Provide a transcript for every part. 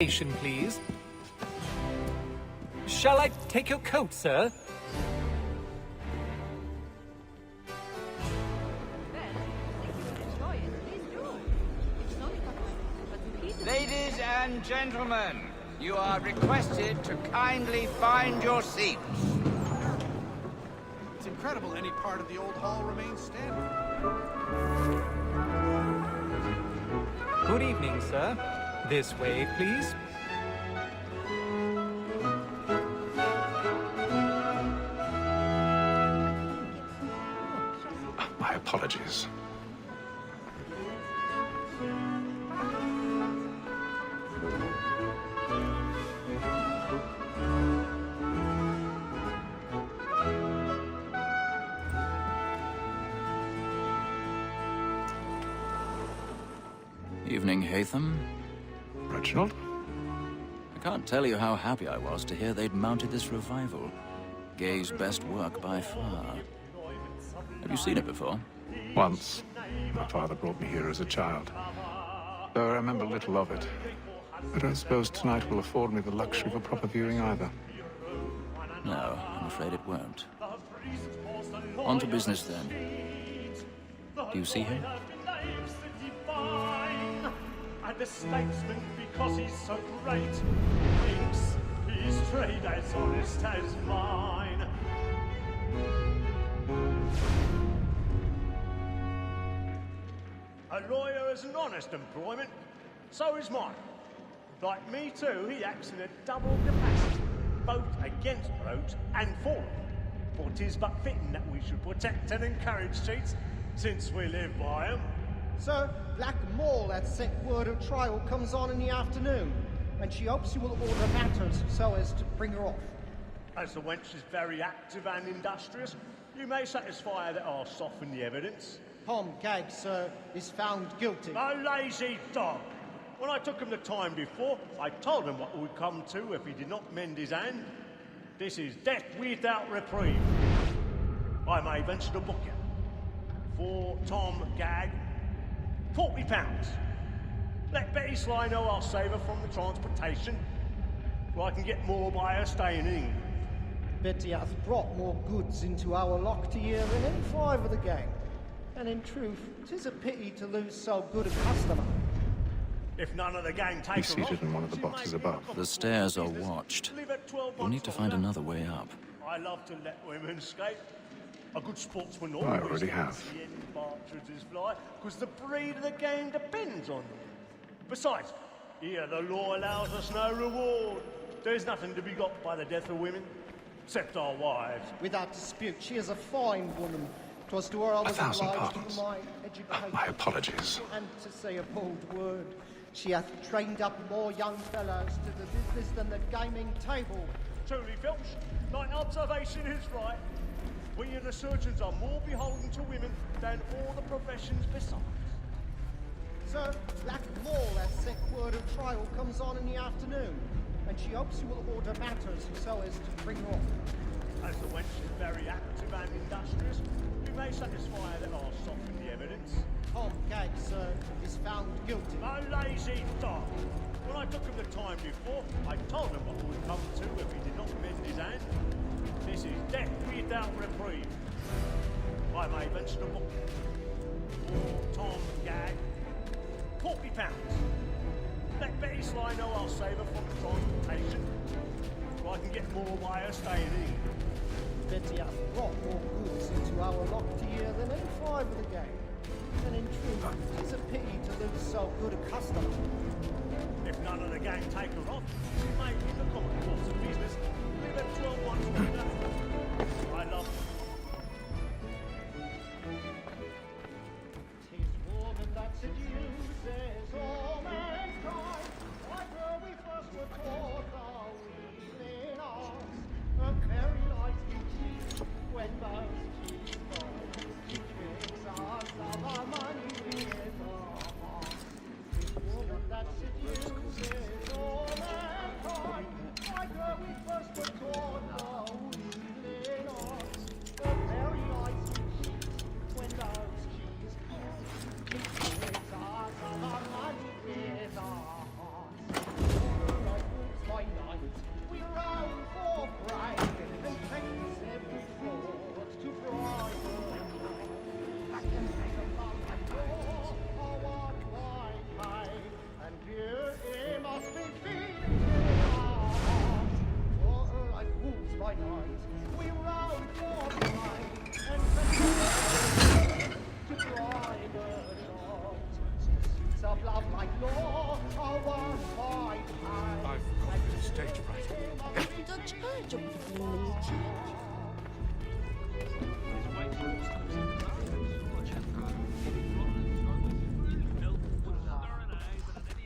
Station, please. Shall I take your coat, sir? Ladies and gentlemen, you are requested to kindly find your seats. It's incredible any part of the old hall remains standing. Good evening, sir. This way, please. My apologies. Evening, Hatham. Reginald? I can't tell you how happy I was to hear they'd mounted this revival. Gay's best work by far. Have you seen it before? Once. My father brought me here as a child. Though I remember little of it. I don't suppose tonight will afford me the luxury of a proper viewing either. No, I'm afraid it won't. On to business then. Do you see him? And the statesman, because he's so great, thinks his trade as honest as mine. A lawyer is an honest employment, so is mine. Like me too, he acts in a double capacity, both against roads and for them. For 'tis but fitting that we should protect and encourage cheats, since we live by 'em. Sir, Black Mall at sent word of trial comes on in the afternoon, and she hopes you will order matters so as to bring her off. As the wench is very active and industrious, you may satisfy her that I'll soften the evidence. Tom Gag, sir, is found guilty. A lazy dog! When I took him the time before, I told him what would come to if he did not mend his hand. This is death without reprieve. I may venture to book you. For Tom Gag, £40. Let Betty Sly know I'll save her from the transportation, so I can get more by her staying in England. Betty hath brought more goods into our locked year than any five of the gang. And in truth, 'tis a pity to lose so good a customer. If none of the gang take He's her off, seated in one of the she boxes may above. pick up The a stairs are business, watched. leave her 12 We'll need to months find longer. another way up. I love to let women escape. A good sportsman I always already have. lets the end partridges fly, because the breed of the game depends on them. Besides, here the law allows us no reward. There's nothing to be got by the death of women, except our wives. Without dispute, she is a fine woman. 'Twas to her I was 1,000 obliged pardons. to my education. My apologies. And to say a bold word, she hath trained up more young fellows to the business than the gaming table. Truly, Filch, my observation is right. We and the surgeons are more beholden to women than all the professions besides. Sir, Black Mall at sent word of trial comes on in the afternoon, and she hopes you will order matters so as to bring her off. As the wench is very active and industrious, you may satisfy her that I'll soften the evidence. Tom Gag, sir, is found guilty. A lazy dog! When I took him the time before, I told him what would come to if he did not mend his hand. This is death without reprieve. I may venture to book for Tom Gag, £40. Let Betty Sly know I'll save her from the transportation, so I can get more by her staying in. Betty hath brought more goods into our locked year than any five of the gang. And in truth, 'tis a pity to lose so good a customer. If none of the gang take her off, she may, in the common course of business, leave her 12 months longer. I love her. 'Tis woman that seduces all mankind. Like her we first were taught, though we in arms. A very nice beauty when most she falls. She tricks us of our money with her heart. 'Tis woman that seduces all mankind.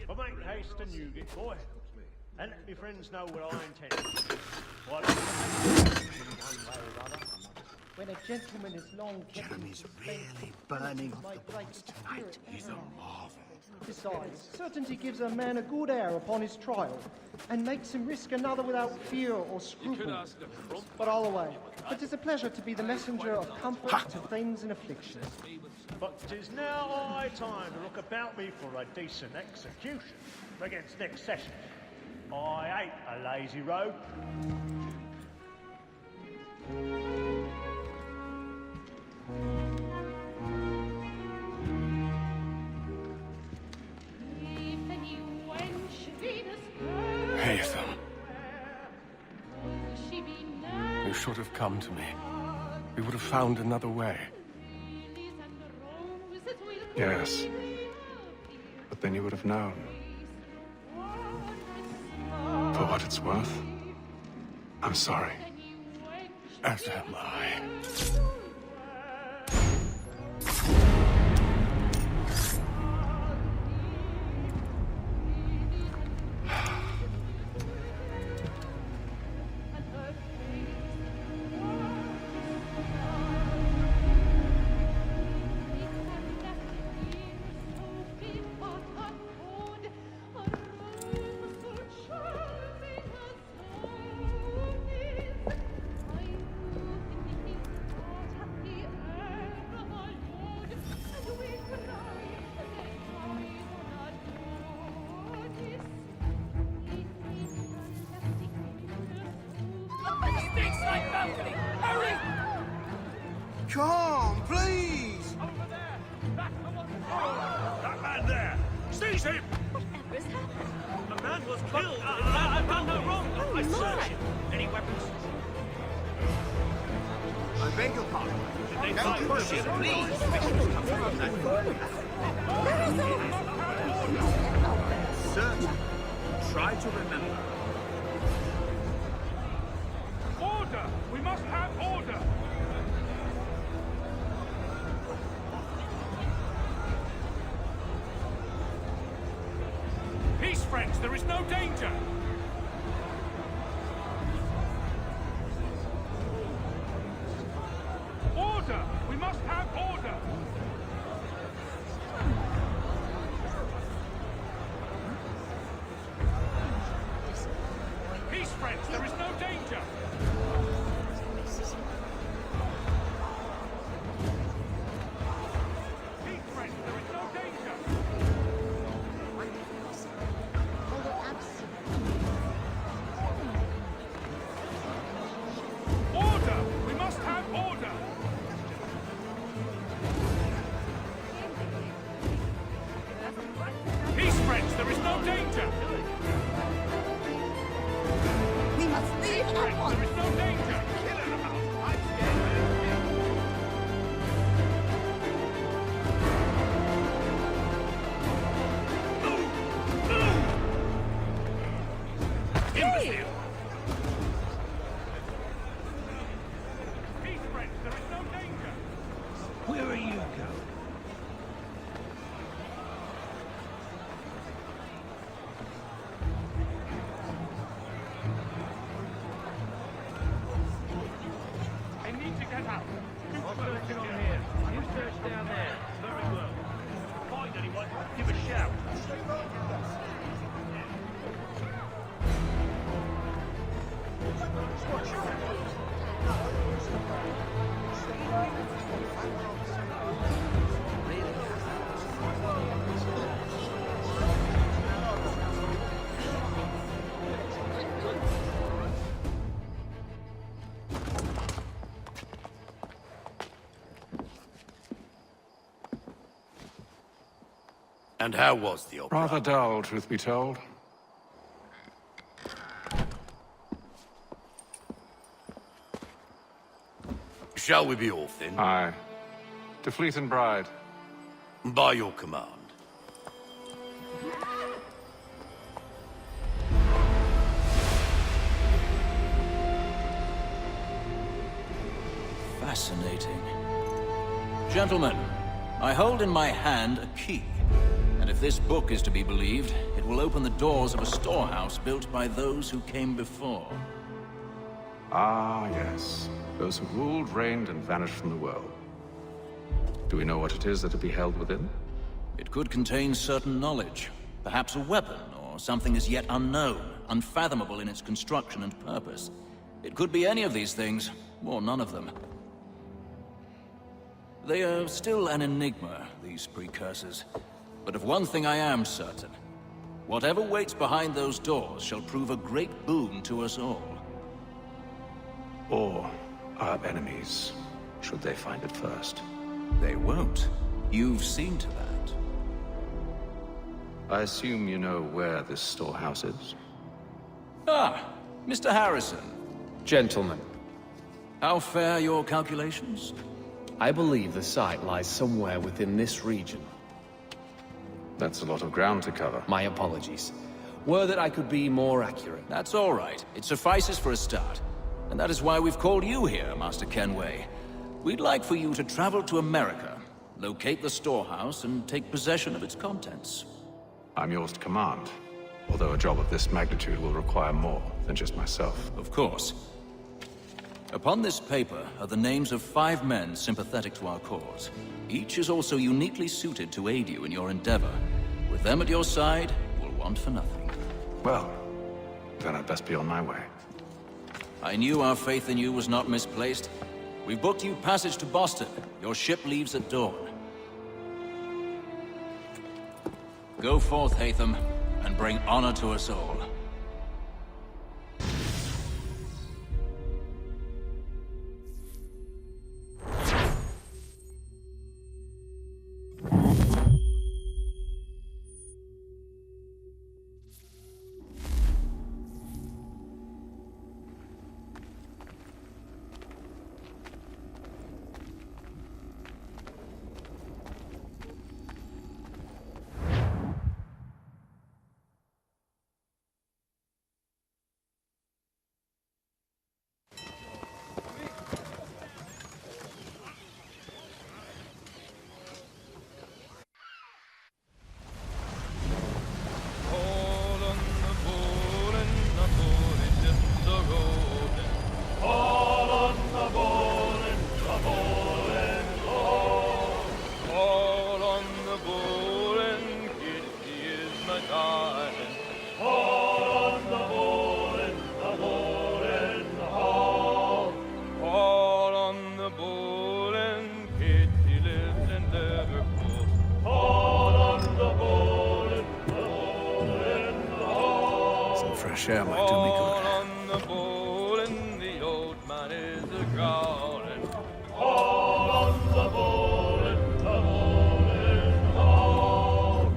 But make haste and you get boy. And let me friends know what I intend. What? When a gentleman is long kept Jeremy's really burning off the boards tonight. He's a marvel. Besides, certainty gives a man a good air upon his trial, and makes him risk another without fear or scruple. But all away. It is a pleasure to be the messenger of comfort to friends in affliction. But 'tis now high time to look about me for a decent execution against next session. I hate a lazy road. Hatham. You should have come to me. We would have found another way. Yes. But then you would have known. For what it's worth, I'm sorry. As am I. Come, please! That man there! Seize him! Whatever's happened? The man was killed! I've done no wrong! I searched him! Any weapons? I beg your pardon. Don't push it, please! Certainly. Try to remember. Order! We must have order! Peace, friends! There is no danger! Order! We must have order! Peace, friends! There is no danger! Peace, friends! There is no danger! Order! We must have order! Peace, friends! There is no danger! We must leave at There once. is no danger! Imbecile! Peace, friends! There is no danger! Where are you going? I need to get out. I'll search on here. You search down there. Very well. Find anyone, give a shout. And how was the opera? Rather dull, truth be told. Shall we be off then? Aye. To Fleet and Bride. By your command. Fascinating. Gentlemen, I hold in my hand a key. And if this book is to be believed, it will open the doors of a storehouse built by those who came before. Ah, yes. Those who ruled, reigned, and vanished from the world. Do we know what it is that will be held within? It could contain certain knowledge. Perhaps a weapon, or something as yet unknown, unfathomable in its construction and purpose. It could be any of these things, or none of them. They are still an enigma, these precursors. But of one thing I am certain. Whatever waits behind those doors shall prove a great boon to us all. Or our enemies, should they find it first. They won't. You've seen to that. I assume you know where this storehouse is? Ah, Mr. Harrison. Gentlemen, How fare your calculations? I believe the site lies somewhere within this region. That's a lot of ground to cover. My apologies. Were that I could be more accurate. That's all right. It suffices for a start. And that is why we've called you here, Master Kenway. We'd like for you to travel to America, locate the storehouse, and take possession of its contents. I'm yours to command, although a job of this magnitude will require more than just myself. Of course. Upon this paper are the names of 5 men sympathetic to our cause. Each is also uniquely suited to aid you in your endeavor. With them at your side, you'll want for nothing. Well, then I'd best be on my way. I knew our faith in you was not misplaced. We've booked you passage to Boston. Your ship leaves at dawn. Go forth, Hatham, and bring honor to us all. Share might do me good. On the bowl and the old man is a growling. All on the bowl and the bowl and all.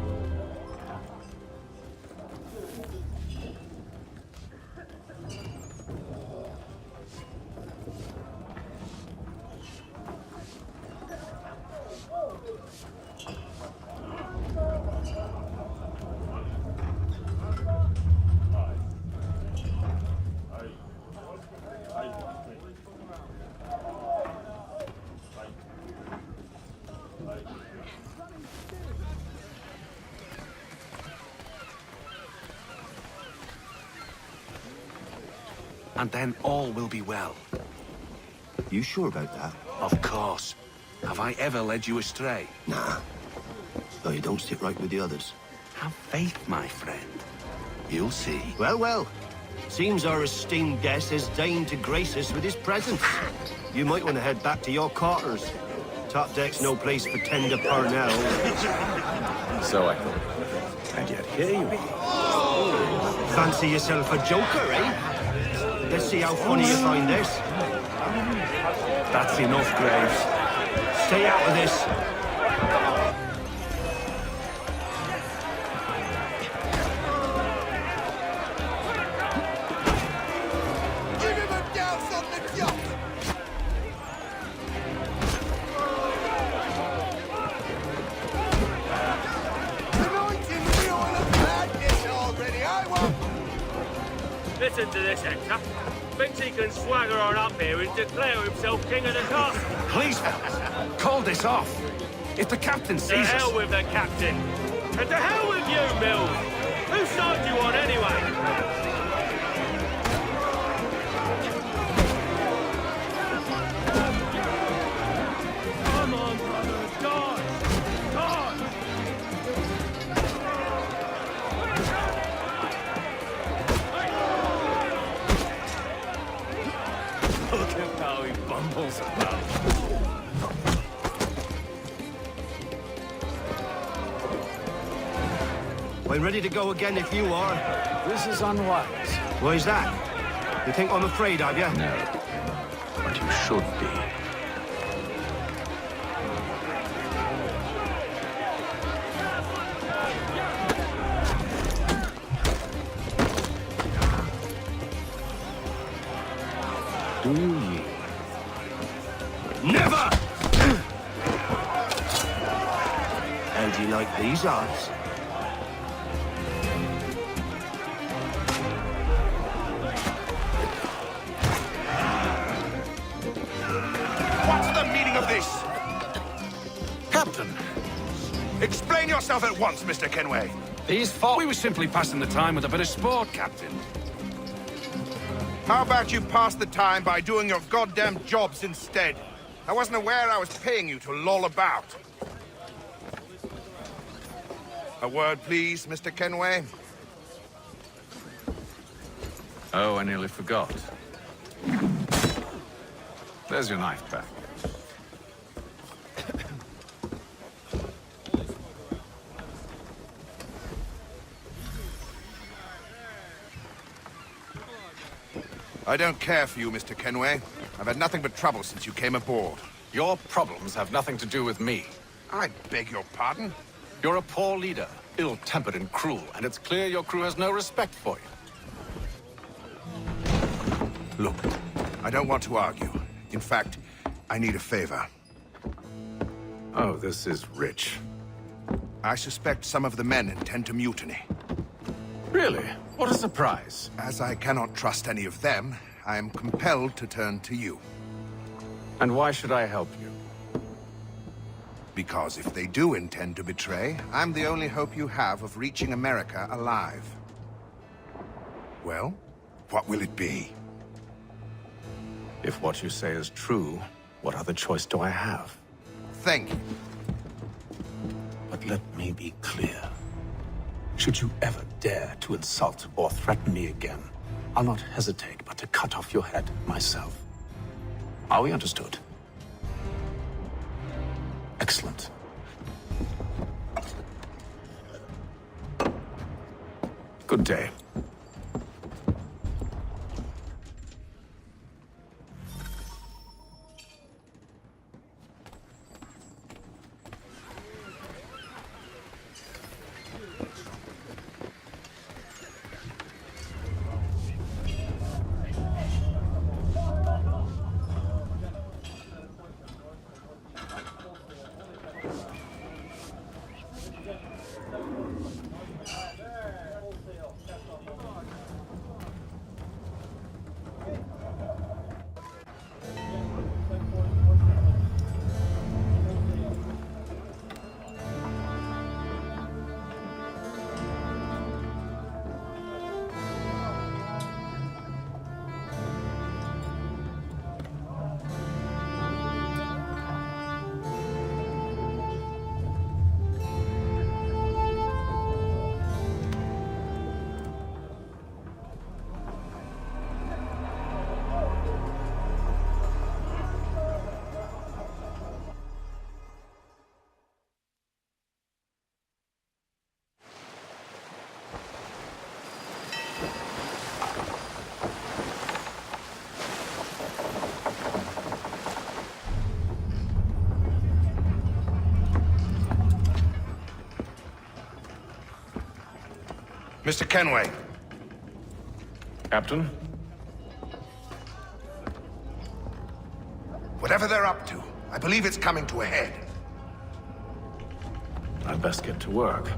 And then all will be well. You sure about that? Of course. Have I ever led you astray? Nah. So you don't sit right with the others. Have faith, my friend. You'll see. Well, well. Seems our esteemed guest has deigned to grace us with his presence. You might want to head back to your quarters. Top deck's no place for tender Parnell. So I thought. And yet here you are. Fancy yourself a joker, eh? Let's see how funny you find this. That's enough, Graves. Stay out of this. Give him a douse on the yacht! Anointing the oil of madness already, I won't! Listen to this, Hector. thinks he can swagger on up here and declare himself king of the castle. Please, fellas, call this off. If the captain To sees hell us... with the captain. And to hell with you, Mills. Whose side do you on anyway? Come on, brother, die! Die! Look at how he bumbles about. I'm ready to go again if you are. This is unwise. Why's that? You think I'm afraid of you? No. But you should be. Do you yield? Never! How do you like these odds? What's the meaning of this? Captain, Explain yourself at once, Mr. Kenway. these fought. We were simply passing the time with a bit of sport, Captain. How about you pass the time by doing your goddamn jobs instead? I wasn't aware I was paying you to loll about. A word, please, Mr. Kenway. Oh, I nearly forgot. There's your knife back. I don't care for you, Mr. Kenway. I've had nothing but trouble since you came aboard. Your problems have nothing to do with me. I beg your pardon? You're a poor leader, ill-tempered and cruel, and it's clear your crew has no respect for you. Look, I don't want to argue. In fact, I need a favor. Oh, this is rich. I suspect some of the men intend to mutiny. Really? What a surprise. As I cannot trust any of them, I am compelled to turn to you. And why should I help you? Because if they do intend to betray, I'm the only hope you have of reaching America alive. Well, what will it be? If what you say is true, what other choice do I have? Thank you. But let me be clear. Should you ever dare to insult or threaten me again, I'll not hesitate but to cut off your head myself. Are we understood? Excellent. Good day. Mr. Kenway. Captain? Whatever they're up to, I believe it's coming to a head. I'd best get to work.